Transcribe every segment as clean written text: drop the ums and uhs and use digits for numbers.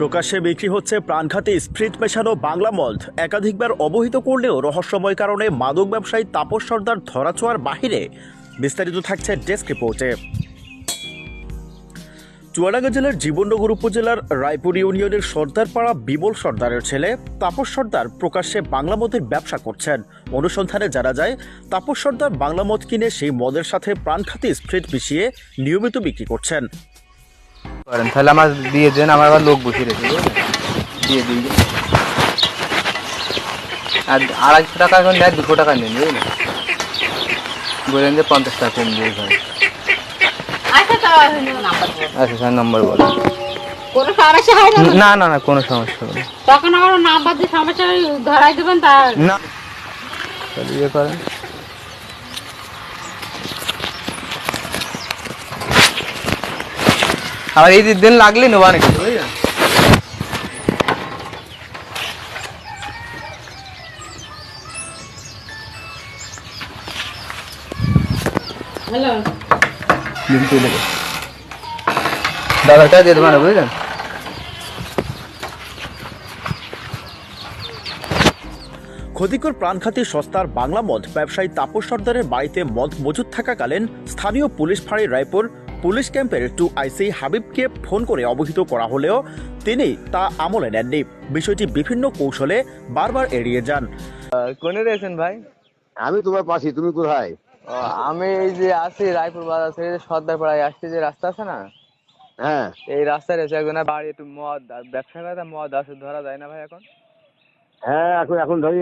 প্রকাশ্যে বিক্রি হচ্ছে প্রাণঘাতী স্প্রিট মেশানো বাংলা মদ। একাধিকবার অবহিত করলেও রহস্যময় কারণে মাদক ব্যবসায়ী তাপস সর্দার ধরাছোঁয়ার বাহিরে। বিস্তারিত থাকছে ডেস্ক রিপোর্টে। চুয়াডাঙ্গা জেলার জীবননগর উপজেলার রায়পুর ইউনিয়নের সর্দারপাড়া বিমল সর্দারের ছেলে তাপস সর্দার প্রকাশ্যে বাংলা মদের ব্যবসা করছেন। অনুসন্ধানে জানা যায়, তাপস সর্দার বাংলা মদ কিনে সেই মদের সাথে প্রাণঘাতী স্প্রিট মিশিয়ে নিয়মিত বিক্রি করছেন। তাহলে আমার দিয়ে দেন, আমার আবার লোক বসে রেখে দিয়ে দিই। আর 250 টাকা এখন নেয়, 200 টাকা নেন, বুঝলেন? বললেন যে 50 টাকা কম দিয়ে ভাই। আচ্ছা স্যার, নম্বর বলেন। কোনো সমস্যা হয় না? না না না, কোনো সমস্যা নেই। তখন আমার নাম্বার দিয়ে সমস্যা ধরাই দেবেন। তার না তাহলে ইয়ে করেন। আর এই দিন লাগলে নেবা নাকি, বুঝলেন? হ্যালো, দাদাটা দিয়ে দেবেন, বুঝলেন? ক্ষতিকর প্রাণঘাতী সস্তার বাংলা মদ ব্যবসায়ী তাপস সর্দারের বাড়িতে মদ মজুদ থাকাকালীন স্থানীয় পুলিশ ফাঁড়ি রায়পুর পুলিশ ক্যাম্পের 2 আইসি হাবিবকে ফোন করে অবহিত করা হলেও তিনি তা আমলে নেননি। বিষয়টি বিভিন্ন কৌশলে বারবার এড়িয়ে যান। কোনে রয়েছেন ভাই? আমি তোমার পাশে, তুমি কোথায়? আমি এই যে আছি রায়পুর বাজার থেকে সর্দারপাড়ায় আসতে, যে রাস্তা আছে না, হ্যাঁ এই রাস্তায় রয়েছে একজনের বাড়ি। একটু মদ ব্যবসা করে, মদ আসে ধরা যায় না ভাই এখন। হ্যাঁ, এখন ধরি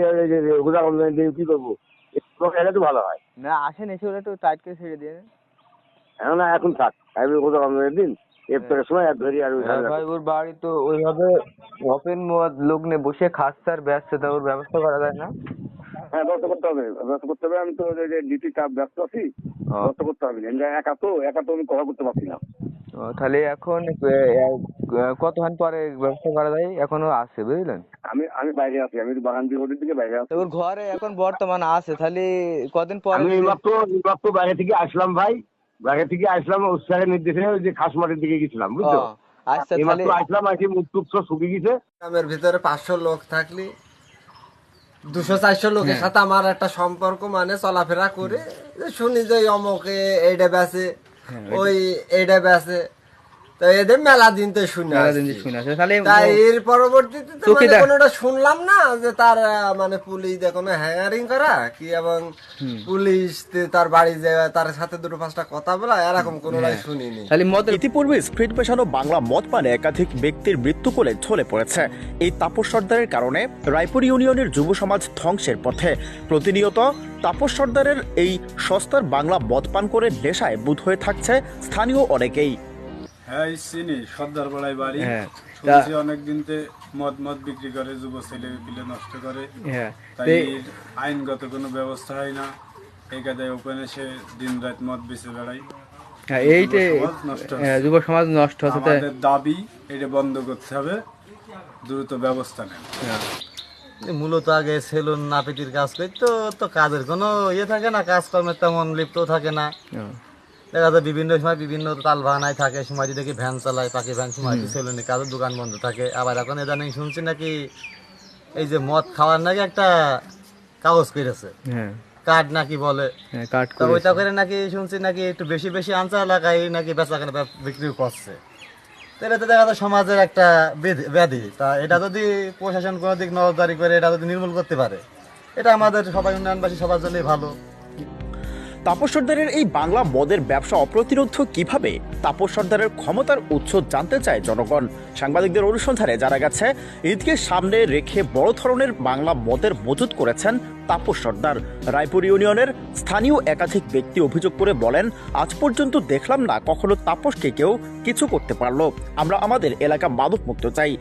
কি করবো, এটা তো ভালো হয় না, আসেন, এসে ওরা একটু টাইট করে ছেড়ে দিয়ে। এখন থাক, কোথাও দিন এর সময় ধরি। আর ভাই ওর বাড়ি তো ওইভাবে ওপেন মদ লোক নিয়ে বসে খাচ্ছে আর ব্যস্ত, তা ওর ব্যবস্থা করা যায় না? হ্যাঁ, ব্যবস্থা করতে হবে, আমি তো ডিউটি কাপ ব্যস্ত আছি, ব্যবস্থা করতে হবে। একা তো আমি কথা করতে পারছি না। তাহলে এখন কতক্ষণ পরে ব্যবস্থা করা যায়? এখনো আছে, বুঝলেন? আমি বাইরে আছি, আমি বাগান বিপরীর দিকে বাইরে আছি। ওর ঘরে এখন বর্তমান আছে, তাহলে কদিন পরে? আমি এইমাত্র বাইরে থেকে আসলাম ভাই, বাইরে থেকে আসলাম। ওর স্যারের নির্দেশে ওই যে খাসমাটির দিকে গেছিলাম, বুঝছো? আচ্ছা, এইমাত্র আসলাম, আসি মুখ টুক সব শুকিয়ে গেছে। গ্রামের ভিতরে 500 লোক থাকলে 200-400 লোকের সাথে আমার একটা সম্পর্ক, মানে চলাফেরা করে শুনি যে অমকে এইটা বেচে, ওই এইটা বেচে। তো এদের মেলা দিন তো শুনে তাই এর পরবর্তীতে তো মানে কোনোটা শুনলাম না যে তার মানে পুলিশ কোনো হ্যাঙ্গারিং করা কি, এবং পুলিশ তার বাড়ি যায় তার সাথে 2-5টা কথা বলা, এরকম কোনোটাই শুনিনি। ইতিপূর্বে স্প্রিট মেশানো বাংলা মদ পানে একাধিক ব্যক্তির মৃত্যু কোলে ঝলে পড়েছে। এই তাপস সর্দারের কারণে রায়পুর ইউনিয়নের যুব সমাজ ধ্বংসের পথে। প্রতিনিয়ত তাপস সর্দারের এই সস্তার বাংলা মদ পান করে নেশায় বুধ হয়ে থাকছে স্থানীয় অনেকেই। হ্যাঁ, চিনি, সর্দারপাড়ায় বাড়ি। শুনছি অনেকদিন মদ বিক্রি করে, যুব ছেলে পিলে নষ্ট করে। তাই আইনগত কোনো ব্যবস্থা হয় না। এই কাজে ওখানে সে দিন রাত মদ বেঁচে বেড়ায়। যুব সমাজ নষ্ট হচ্ছে। আমাদের দাবি এটা বন্ধ করতে হবে, দ্রুত ব্যবস্থা নেন। মূলত আগে সেলুন নাপিতির কাজ করতো, তো কাজের কোনো থাকে না, কাজকর্মের তেমন লিপ্ত থাকে না। দেখা যায় বিভিন্ন সময় বিভিন্ন তাল বাহানায় থাকে, সময় দেখি ভ্যান চালায়, পাখি ভ্যান, সময় সেলুনে কাজের দোকান বন্ধ থাকে। আবার এখন ইদানিং শুনছি নাকি এই যে মদ খাওয়ার নাকি একটা কাগজ করেছে, কার্ড নাকি বলে, ওইটা করে নাকি শুনছি নাকি একটু বেশি বেশি আনছে এলাকায় নাকি বেচা কেনা বিক্রি করছে। এটা তো দেখা যায় সমাজের একটা ব্যাধি। তা এটা যদি প্রশাসন কোনো দিক নজরদারি করে এটা যদি নির্মূল করতে পারে, এটা আমাদের সবাই উন্নয়নবাসী সবার জন্যই ভালো। তাপস সর্দারের এই বাংলা মদের ব্যবসা অপ্রতিরোধ কিভাবে? তাপস সর্দারের ক্ষমতার উৎস জানতে চায় জনগণ। সাংবাদিকদের অনুসন্ধানে জানা গেছে, ঈদকে সামনে রেখে বড় ধরনের বাংলা মদের মজুত করেছেন তাপস সর্দার। রায়পুর ইউনিয়নের স্থানীয় একাধিক ব্যক্তি অভিযোগ করে বলেন, আজ পর্যন্ত দেখলাম না কখনো তাপসকে কেউ কিছু করতে পারলো। আমরা আমাদের এলাকা মাদক মুক্ত চাই।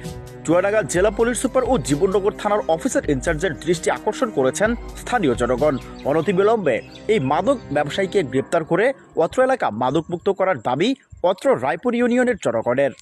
চুয়াডাঙ্গা জেলা পুলিশ সুপার ও জীবননগর থানার অফিসার ইনচার্জের দৃষ্টি আকর্ষণ করেছেন স্থানীয় জনগণ। অনতিবিলম্বে এই মাদক ব্যবসায়ীকে গ্রেপ্তার করে অত্র এলাকা মাদক মুক্ত করার দাবি অত্র রায়পুর ইউনিয়নের জনগণের।